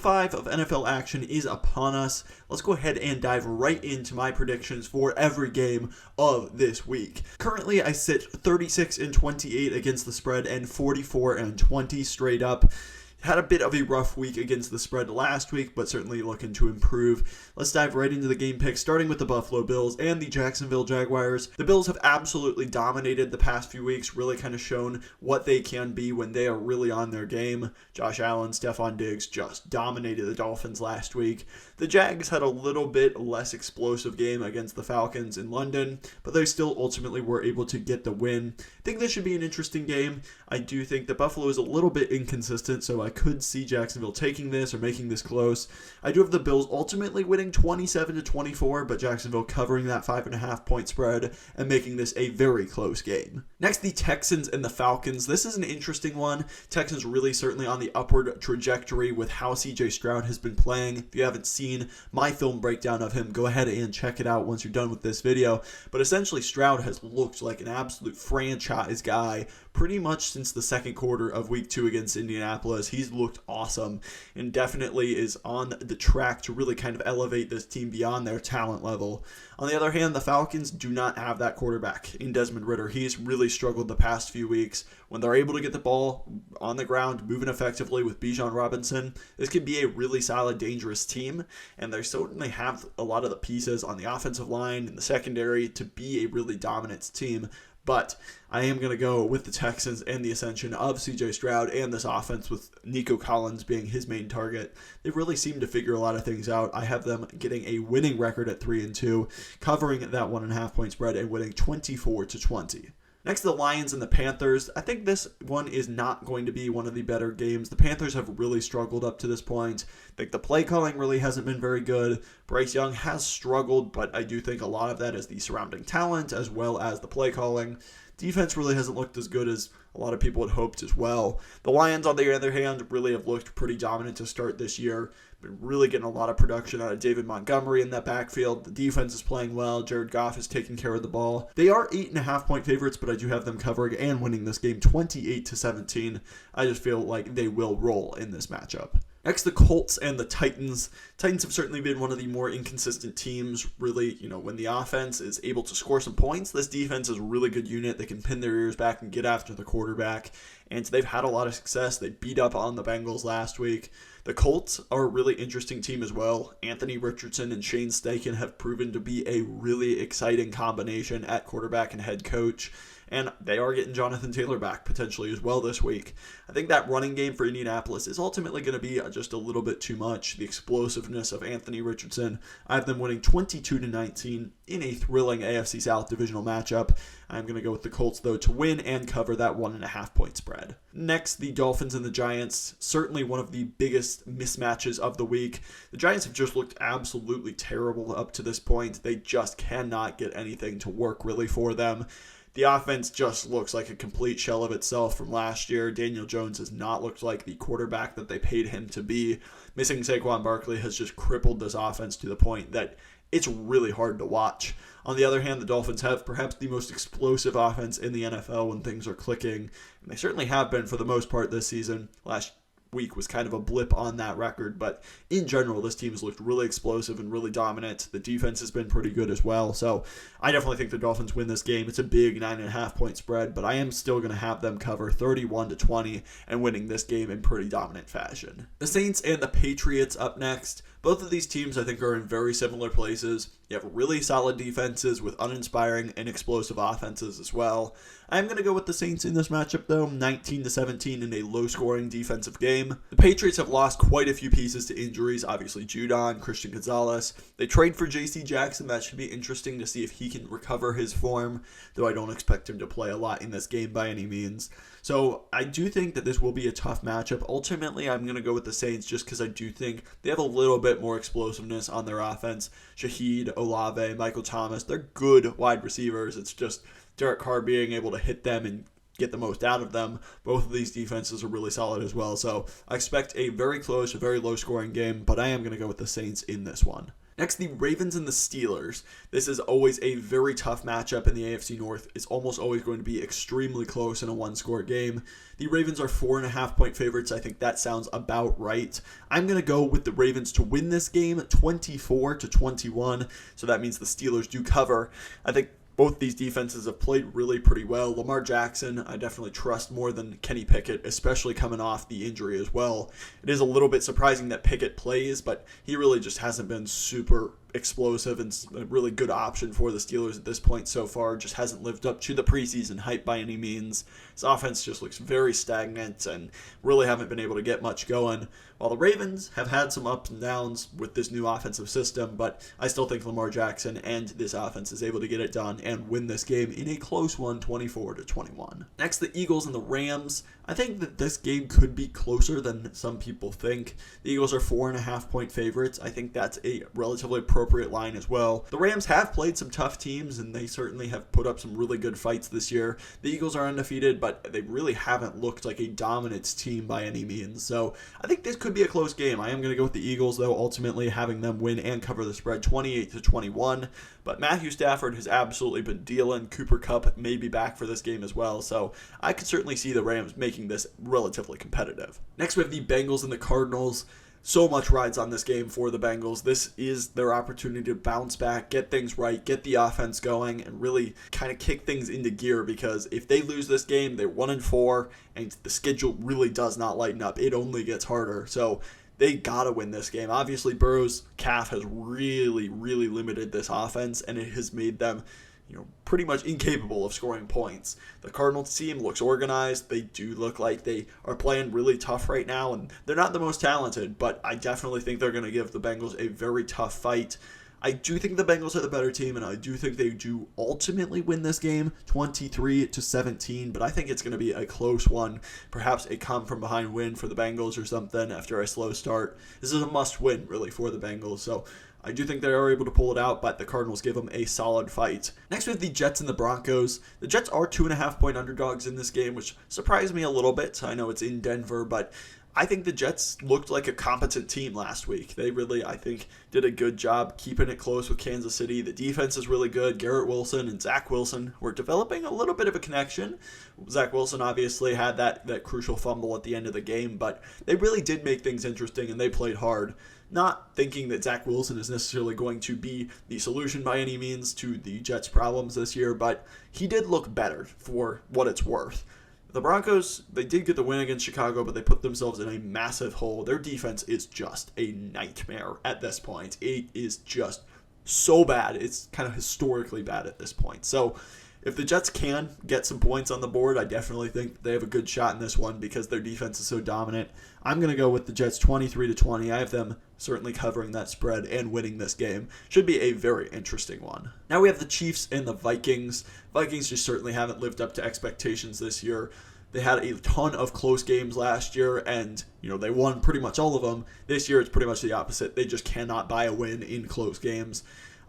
Week 5 of NFL action is upon us. Let's go ahead and dive right into my predictions for every game of this week. Currently, I sit 36-28 against the spread and 44-20 straight up. Had a bit of a rough week against the spread last week, but certainly looking to improve. Let's dive right into the game picks, starting with the Buffalo Bills and the Jacksonville Jaguars. The Bills have absolutely dominated the past few weeks, really kind of shown what they can be when they are really on their game. Josh Allen, Stephon Diggs just dominated the Dolphins last week. The Jags had a little bit less explosive game against the Falcons in London, but they still ultimately were able to get the win. I think this should be an interesting game. I do think that Buffalo is a little bit inconsistent, so I could see Jacksonville taking this or making this close. I do have the Bills ultimately winning 27-24, but Jacksonville covering that 5.5 point spread and making this a very close game. Next, the Texans and the Falcons. This is an interesting one. Texans really certainly on the upward trajectory with how CJ Stroud has been playing. If you haven't seen my film breakdown of him, go ahead and check it out once you're done with this video. But essentially, Stroud has looked like an absolute franchise guy pretty much since the second quarter of week 2 against Indianapolis. He's looked awesome and definitely is on the track to really kind of elevate this team beyond their talent level. On the other hand, the Falcons do not have that quarterback in Desmond Ridder. He's really struggled the past few weeks. When they're able to get the ball on the ground, moving effectively with Bijan Robinson, this could be a really solid, dangerous team. And they certainly have a lot of the pieces on the offensive line and the secondary to be a really dominant team. But I am going to go with the Texans and the ascension of CJ Stroud and this offense with Nico Collins being his main target. They really seem to figure a lot of things out. I have them getting a winning record at 3-2, covering that 1.5 point spread and winning 24-20. Next, the Lions and the Panthers. I think this one is not going to be one of the better games. The Panthers have really struggled up to this point. I think the play calling really hasn't been very good. Bryce Young has struggled, but I do think a lot of that is the surrounding talent as well as the play calling. Defense really hasn't looked as good as a lot of people had hoped as well. The Lions, on the other hand, really have looked pretty dominant to start this year. Been really getting a lot of production out of David Montgomery in that backfield. The defense is playing well. Jared Goff is taking care of the ball. They are 8.5 point favorites, but I do have them covering and winning this game 28-17. I just feel like they will roll in this matchup. Next, the Colts and the Titans. Titans have certainly been one of the more inconsistent teams. Really, when the offense is able to score some points, this defense is a really good unit. They can pin their ears back and get after the quarterback. And they've had a lot of success. They beat up on the Bengals last week. The Colts are a really interesting team as well. Anthony Richardson and Shane Steichen have proven to be a really exciting combination at quarterback and head coach. And they are getting Jonathan Taylor back potentially as well this week. I think that running game for Indianapolis is ultimately going to be just a little bit too much. The explosiveness of Anthony Richardson. I have them winning 22-19 in a thrilling AFC South divisional matchup. I'm going to go with the Colts, though, to win and cover that 1.5 point spread. Next, the Dolphins and the Giants. Certainly one of the biggest mismatches of the week. The Giants have just looked absolutely terrible up to this point. They just cannot get anything to work really for them. The offense just looks like a complete shell of itself from last year. Daniel Jones has not looked like the quarterback that they paid him to be. Missing Saquon Barkley has just crippled this offense to the point that it's really hard to watch. On the other hand, the Dolphins have perhaps the most explosive offense in the NFL when things are clicking. And they certainly have been for the most part this season. Last week was kind of a blip on that record, but in general, this team has looked really explosive and really dominant. The defense has been pretty good as well, so I definitely think the Dolphins win this game. It's a big 9.5 point spread, but I am still going to have them cover 31-20 and winning this game in pretty dominant fashion. The Saints and the Patriots up next. Both of these teams, I think, are in very similar places. You have really solid defenses with uninspiring and explosive offenses as well. I'm going to go with the Saints in this matchup, though, 19-17 in a low-scoring defensive game. The Patriots have lost quite a few pieces to injuries, obviously Judon, Christian Gonzalez. They trade for J.C. Jackson. That should be interesting to see if he can recover his form, though I don't expect him to play a lot in this game by any means. So I do think that this will be a tough matchup. Ultimately, I'm going to go with the Saints just because I do think they have a little bit more explosiveness on their offense. Shaheed, Olave, Michael Thomas, they're good wide receivers. It's just Derek Carr being able to hit them and get the most out of them. Both of these defenses are really solid as well. So I expect a very close, very low-scoring game, but I am going to go with the Saints in this one. Next, the Ravens and the Steelers. This is always a very tough matchup in the AFC North. It's almost always going to be extremely close in a one-score game. The Ravens are 4.5-point favorites. I think that sounds about right. I'm going to go with the Ravens to win this game 24-21. So that means the Steelers do cover. I think both these defenses have played really pretty well. Lamar Jackson, I definitely trust more than Kenny Pickett, especially coming off the injury as well. It is a little bit surprising that Pickett plays, but he really just hasn't been super explosive and a really good option for the Steelers at this point so far. Just hasn't lived up to the preseason hype by any means. His offense just looks very stagnant and really haven't been able to get much going. While the Ravens have had some ups and downs with this new offensive system, but I still think Lamar Jackson and this offense is able to get it done and win this game in a close one, 24-21. Next, the Eagles and the Rams. I think that this game could be closer than some people think. The Eagles are 4.5-point favorites. I think that's a relatively appropriate line as well. The Rams have played some tough teams, and they certainly have put up some really good fights this year. The Eagles are undefeated, but they really haven't looked like a dominant team by any means. So I think this could be a close game. I am going to go with the Eagles, though, ultimately having them win and cover the spread 28-21. But Matthew Stafford has absolutely been dealing. Cooper Kupp may be back for this game as well, so I could certainly see the Rams making this relatively competitive. Next, we have the Bengals and the Cardinals. So much rides on this game for the Bengals. This is their opportunity to bounce back, get things right, get the offense going, and really kind of kick things into gear, because if they lose this game, they're 1-4, and the schedule really does not lighten up. It only gets harder. So they gotta win this game. Obviously, Burrow's calf has really, really limited this offense, and it has made them pretty much incapable of scoring points. The Cardinals team looks organized. They do look like they are playing really tough right now, and they're not the most talented, but I definitely think they're going to give the Bengals a very tough fight. I do think the Bengals are the better team, and I do think they do ultimately win this game 23-17, but I think it's going to be a close one, perhaps a come-from-behind win for the Bengals or something after a slow start. This is a must-win, really, for the Bengals, so I do think they are able to pull it out, but the Cardinals give them a solid fight. Next, we have the Jets and the Broncos. The Jets are 2.5-point underdogs in this game, which surprised me a little bit. I know it's in Denver, but I think the Jets looked like a competent team last week. They really, I think, did a good job keeping it close with Kansas City. The defense is really good. Garrett Wilson and Zach Wilson were developing a little bit of a connection. Zach Wilson obviously had that crucial fumble at the end of the game, but they really did make things interesting, and they played hard. Not thinking that Zach Wilson is necessarily going to be the solution by any means to the Jets' problems this year, but he did look better for what it's worth. The Broncos, they did get the win against Chicago, but they put themselves in a massive hole. Their defense is just a nightmare at this point. It is just so bad. It's kind of historically bad at this point. So if the Jets can get some points on the board, I definitely think they have a good shot in this one because their defense is so dominant. I'm going to go with the Jets 23-20. I have them certainly covering that spread and winning this game. Should be a very interesting one. Now we have the Chiefs and the Vikings. Vikings just certainly haven't lived up to expectations this year. They had a ton of close games last year, and they won pretty much all of them. This year it's pretty much the opposite. They just cannot buy a win in close games.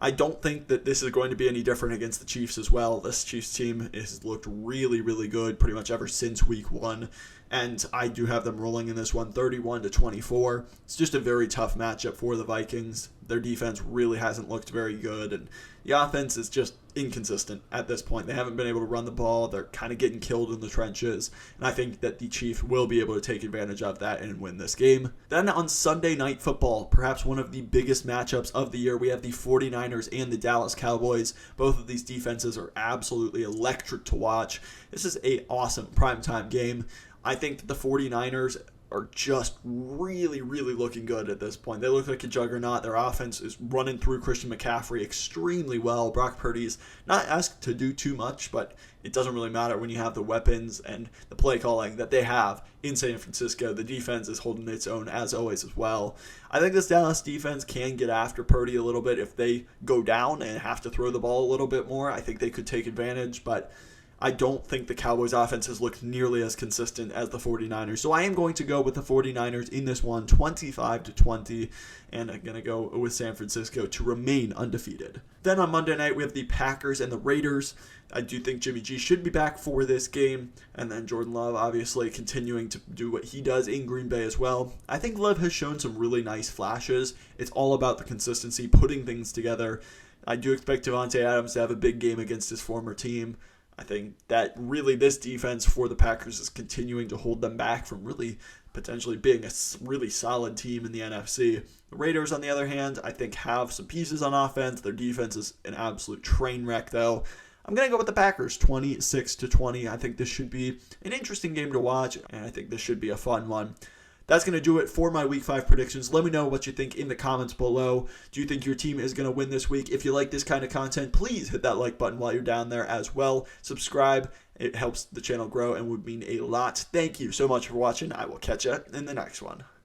I don't think that this is going to be any different against the Chiefs as well. This Chiefs team has looked really, really good pretty much ever since week 1. And I do have them rolling in this one 31-24. It's just a very tough matchup for the Vikings. Their defense really hasn't looked very good, and the offense is just inconsistent at this point. They haven't been able to run the ball. They're kind of getting killed in the trenches, and I think that the Chiefs will be able to take advantage of that and win this game. Then on Sunday Night Football, perhaps one of the biggest matchups of the year, we have the 49ers and the Dallas Cowboys. Both of these defenses are absolutely electric to watch. This is an awesome primetime game. I think that the 49ers are just really, really looking good at this point. They look like a juggernaut. Their offense is running through Christian McCaffrey extremely well. Brock Purdy's not asked to do too much, but it doesn't really matter when you have the weapons and the play calling that they have in San Francisco. The defense is holding its own as always as well. I think this Dallas defense can get after Purdy a little bit if they go down and have to throw the ball a little bit more. I think they could take advantage, but I don't think the Cowboys offense has looked nearly as consistent as the 49ers. So I am going to go with the 49ers in this one, 25-20, and I'm going to go with San Francisco to remain undefeated. Then on Monday night, we have the Packers and the Raiders. I do think Jimmy G should be back for this game, and then Jordan Love obviously continuing to do what he does in Green Bay as well. I think Love has shown some really nice flashes. It's all about the consistency, putting things together. I do expect Devontae Adams to have a big game against his former team. I think that really this defense for the Packers is continuing to hold them back from really potentially being a really solid team in the NFC. The Raiders, on the other hand, I think have some pieces on offense. Their defense is an absolute train wreck, though. I'm going to go with the Packers, 26-20. I think this should be an interesting game to watch, and I think this should be a fun one. That's going to do it for my Week 5 predictions. Let me know what you think in the comments below. Do you think your team is going to win this week? If you like this kind of content, please hit that like button while you're down there as well. Subscribe. It helps the channel grow and would mean a lot. Thank you so much for watching. I will catch you in the next one.